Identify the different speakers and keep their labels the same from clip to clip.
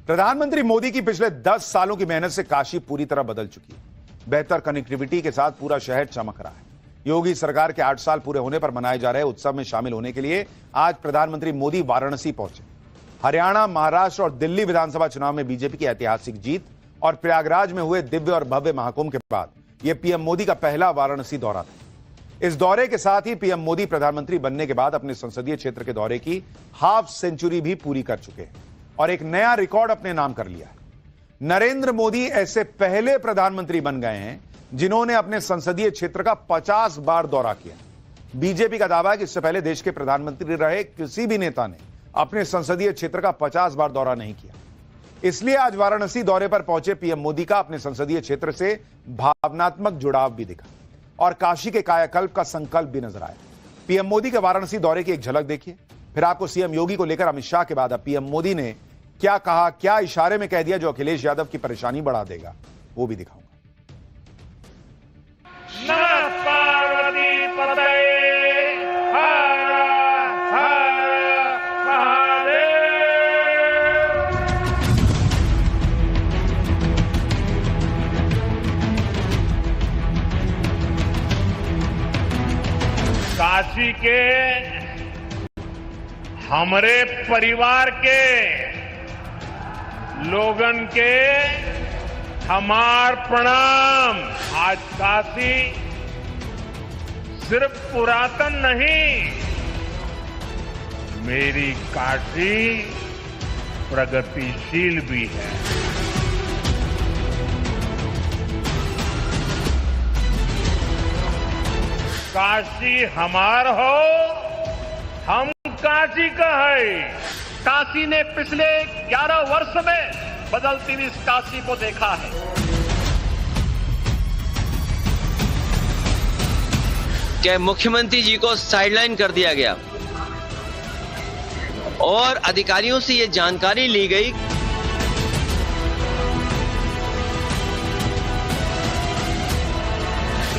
Speaker 1: प्रधानमंत्री मोदी की पिछले 10 सालों की मेहनत से काशी पूरी तरह बदल चुकी है। बेहतर कनेक्टिविटी के साथ पूरा शहर चमक रहा है। योगी सरकार के 8 साल पूरे होने पर मनाए जा रहे उत्सव में शामिल होने के लिए आज प्रधानमंत्री मोदी वाराणसी पहुंचे। हरियाणा, महाराष्ट्र और दिल्ली विधानसभा चुनाव में बीजेपी की ऐतिहासिक जीत और प्रयागराज में हुए दिव्य और भव्य महाकुंभ के बाद यह पीएम मोदी का पहला वाराणसी दौरा था। इस दौरे के साथ ही पीएम मोदी प्रधानमंत्री बनने के बाद अपने संसदीय क्षेत्र के दौरे की हाफ सेंचुरी भी पूरी कर चुके हैं और एक नया रिकॉर्ड अपने नाम कर लिया है। नरेंद्र मोदी ऐसे पहले प्रधानमंत्री बन गए हैं जिन्होंने अपने संसदीय क्षेत्र का 50 बार दौरा किया। बीजेपी का दावा है कि इससे पहले देश के प्रधानमंत्री रहे किसी भी नेता ने अपने संसदीय क्षेत्र का 50 बार दौरा नहीं किया। इसलिए आज वाराणसी दौरे पर पहुंचे पीएम मोदी का अपने संसदीय क्षेत्र से भावनात्मक जुड़ाव भी दिखा और काशी के कायाकल्प का संकल्प भी नजर आया। पीएम मोदी के वाराणसी दौरे की एक झलक देखिए, फिर आपको सीएम योगी को लेकर अमित शाह के बाद अब पीएम मोदी ने क्या कहा, क्या इशारे में कह दिया जो अखिलेश यादव की परेशानी बढ़ा देगा, वो भी दिखाऊंगा।
Speaker 2: काशी के हमारे परिवार के लोगन के हमार प्रणाम। आज काशी सिर्फ पुरातन नहीं, मेरी काशी प्रगतिशील भी है। काशी हमार हो, हम काशी का है।
Speaker 3: काशी ने पिछले 11 वर्ष में बदलती हुई इस काशी को देखा है।
Speaker 4: कि मुख्यमंत्री जी को साइडलाइन कर दिया गया और अधिकारियों से ये जानकारी ली गई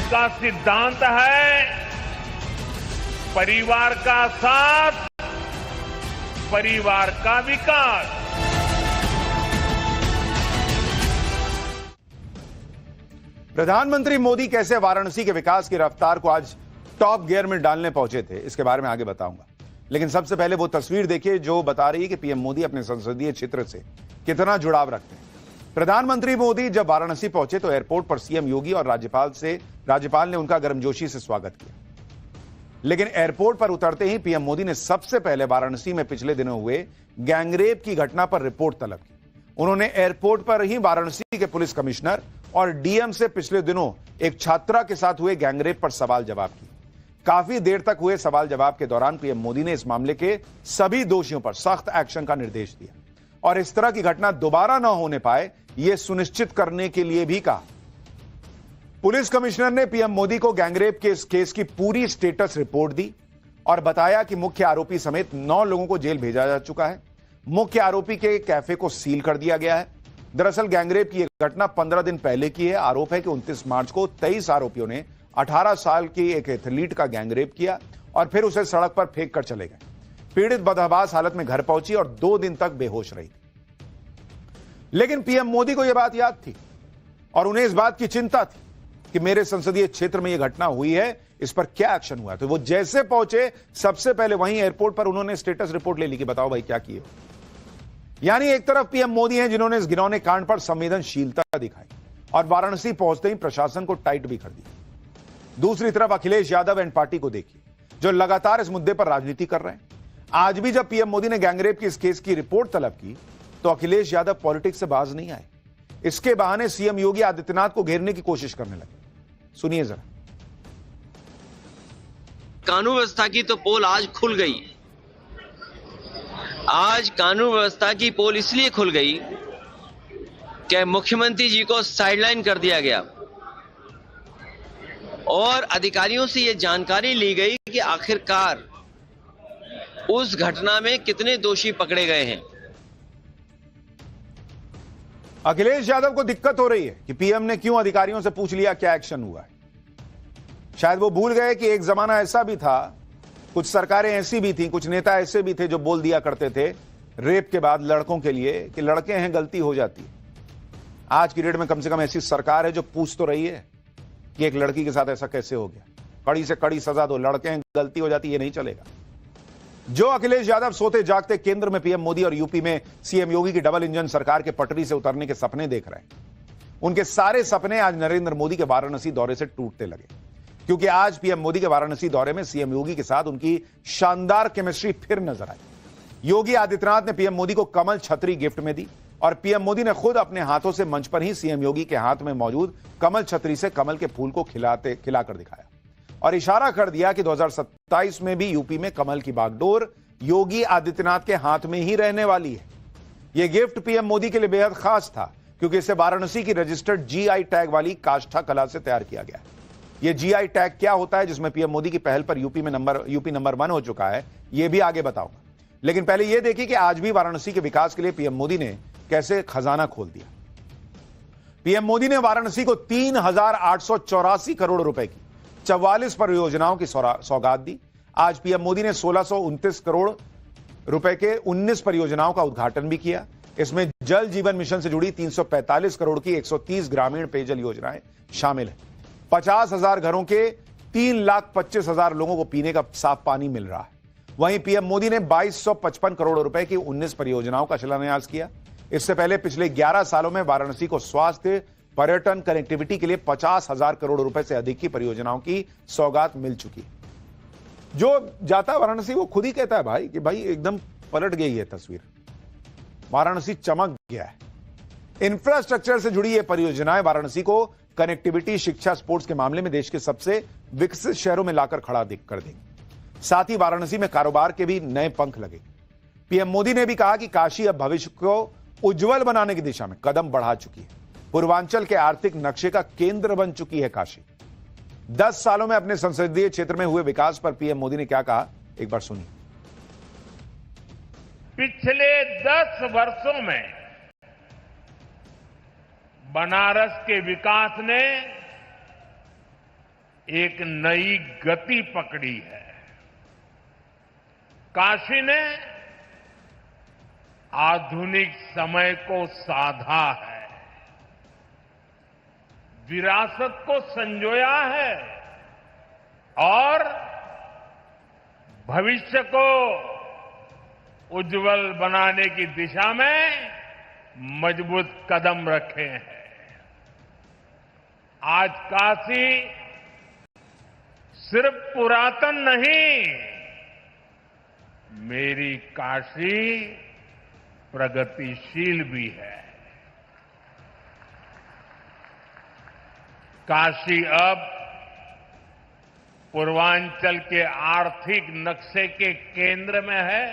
Speaker 2: का सिद्धांत है परिवार का साथ, परिवार का विकास।
Speaker 1: प्रधानमंत्री मोदी कैसे वाराणसी के विकास की रफ्तार को आज टॉप गियर में डालने पहुंचे थे, इसके बारे में आगे बताऊंगा। लेकिन सबसे पहले वो तस्वीर देखिए जो बता रही है कि पीएम मोदी अपने संसदीय क्षेत्र से कितना जुड़ाव रखते हैं। प्रधानमंत्री मोदी जब वाराणसी पहुंचे तो एयरपोर्ट पर सीएम योगी और राज्यपाल ने उनका गर्मजोशी से स्वागत किया। लेकिन एयरपोर्ट पर उतरते ही पीएम मोदी ने सबसे पहले वाराणसी में पिछले दिनों हुए गैंगरेप की घटना पर रिपोर्ट तलब की। उन्होंने एयरपोर्ट पर ही वाराणसी के पुलिस कमिश्नर और डीएम से पिछले दिनों एक छात्रा के साथ हुए गैंगरेप पर सवाल जवाब किए। काफी देर तक हुए सवाल जवाब के दौरान पीएम मोदी ने इस मामले के सभी दोषियों पर सख्त एक्शन का निर्देश दिया और इस तरह की घटना दोबारा न होने पाए यह सुनिश्चित करने के लिए भी कहा। पुलिस कमिश्नर ने पीएम मोदी को गैंगरेप के इस केस की पूरी स्टेटस रिपोर्ट दी और बताया कि मुख्य आरोपी समेत 9 लोगों को जेल भेजा जा चुका है। मुख्य आरोपी के कैफे को सील कर दिया गया है। दरअसल गैंगरेप की यह घटना 15 दिन पहले की है। आरोप है कि 29 मार्च को 23 आरोपियों ने 18 साल की एक एथलीट का गैंगरेप किया और फिर उसे सड़क पर फेंक कर चले गए। पीड़ित बदहवास हालत में घर पहुंची और 2 दिन तक बेहोश रही थी। लेकिन पीएम मोदी को यह बात याद थी और उन्हें इस बात की चिंता थी कि मेरे संसदीय क्षेत्र में यह घटना हुई है, इस पर क्या एक्शन हुआ। तो वो जैसे पहुंचे सबसे पहले वहीं एयरपोर्ट पर उन्होंने स्टेटस रिपोर्ट ले ली कि बताओ भाई क्या किए। यानी एक तरफ पीएम मोदी हैं जिन्होंने इस घिनौने कांड पर संवेदनशीलता दिखाई और वाराणसी पहुंचते ही प्रशासन को टाइट भी कर दिया। दूसरी तरफ अखिलेश यादव एंड पार्टी को देखिए जो लगातार इस मुद्दे पर राजनीति कर रहे हैं। आज भी जब पीएम मोदी ने गैंगरेप की इस केस की रिपोर्ट तलब की तो अखिलेश यादव पॉलिटिक्स से बाज नहीं आए। इसके बहाने सीएम योगी आदित्यनाथ को घेरने की कोशिश करने लगे। सुनिए जरा।
Speaker 4: कानून व्यवस्था की तो पोल आज खुल गई। आज कानून व्यवस्था की पोल इसलिए खुल गई कि मुख्यमंत्री जी को साइडलाइन कर दिया गया और अधिकारियों से यह जानकारी ली गई कि आखिरकार उस घटना में कितने दोषी पकड़े गए हैं।
Speaker 1: अखिलेश यादव को दिक्कत हो रही है कि पीएम ने क्यों अधिकारियों से पूछ लिया क्या एक्शन हुआ है। शायद वो भूल गए कि एक जमाना ऐसा भी था, कुछ सरकारें ऐसी भी थी, कुछ नेता ऐसे भी थे जो बोल दिया करते थे रेप के बाद लड़कों के लिए कि लड़के हैं, गलती हो जाती है। आज की डेट में कम से कम ऐसी सरकार है जो पूछ तो रही है कि एक लड़की के साथ ऐसा कैसे हो गया। कड़ी से कड़ी सजा दो, लड़के हैं, गलती हो जाती है, नहीं चलेगा। जो अखिलेश यादव सोते जागते केंद्र में पीएम मोदी और यूपी में सीएम योगी की डबल इंजन सरकार के पटरी से उतरने के सपने देख रहे हैं, उनके सारे सपने आज नरेंद्र मोदी के वाराणसी दौरे से टूटने लगे, क्योंकि आज पीएम मोदी के वाराणसी दौरे में सीएम योगी के साथ उनकी शानदार केमिस्ट्री फिर नजर आई। योगी आदित्यनाथ ने पीएम मोदी को कमल छतरी गिफ्ट में दी और पीएम मोदी ने खुद अपने हाथों से मंच पर ही सीएम योगी के हाथ में मौजूद कमल छतरी से कमल के फूल को खिलाकर दिखाया और इशारा कर दिया कि 2027 में भी यूपी में कमल की बागडोर योगी आदित्यनाथ के हाथ में ही रहने वाली है। यह गिफ्ट पीएम मोदी के लिए बेहद खास था, क्योंकि इसे वाराणसी की रजिस्टर्ड जीआई टैग वाली काष्ठा कला से तैयार किया गया है। यह जीआई टैग क्या होता है, जिसमें पीएम मोदी की पहल पर यूपी नंबर 1 हो चुका है, यह भी आगे बताऊंगा। लेकिन पहले यह देखिए कि आज भी वाराणसी के विकास के लिए पीएम मोदी ने कैसे खजाना खोल दिया। पीएम मोदी ने वाराणसी को 3,884 करोड़ रुपए की 44 परियोजनाओं की सौगात दी। आज पीएम मोदी ने 1,629 करोड़ रुपए के 19 परियोजनाओं का उद्घाटन भी किया। इसमें जल जीवन मिशन से जुड़ी 345 करोड़ की 130 ग्रामीण पेयजल योजनाएं शामिल है। 50,000 घरों के 3,25,000 लोगों को पीने का साफ पानी मिल रहा है। वहीं पीएम मोदी ने 2,255 करोड़ रुपए की 19 परियोजनाओं का शिलान्यास किया। इससे पहले पिछले 11 सालों में वाराणसी को स्वास्थ्य, पर्यटन, कनेक्टिविटी के लिए 50,000 करोड़ रुपए से अधिक की परियोजनाओं की सौगात मिल चुकी है। जो जाता है वाराणसी वो खुद ही कहता है भाई कि भाई एकदम पलट गई है तस्वीर, वाराणसी चमक गया है। इंफ्रास्ट्रक्चर से जुड़ी ये परियोजनाएं वाराणसी को कनेक्टिविटी, शिक्षा, स्पोर्ट्स के मामले में देश के सबसे विकसित शहरों में लाकर खड़ा कर देंगे। साथ ही वाराणसी में कारोबार के भी नए पंख लगे। पीएम मोदी ने भी कहा कि काशी अब भविष्य को उज्जवल बनाने की दिशा में कदम बढ़ा चुकी है। पूर्वांचल के आर्थिक नक्शे का केंद्र बन चुकी है काशी। 10 सालों में अपने संसदीय क्षेत्र में हुए विकास पर पीएम मोदी ने क्या कहा, एक बार सुनिए।
Speaker 2: पिछले 10 वर्षों में बनारस के विकास ने एक नई गति पकड़ी है। काशी ने आधुनिक समय को साधा है, विरासत को संजोया है और भविष्य को उज्जवल बनाने की दिशा में मजबूत कदम रखे हैं। आज काशी सिर्फ पुरातन नहीं, मेरी काशी प्रगतिशील भी है। काशी अब पूर्वांचल के आर्थिक नक्शे के केंद्र में है।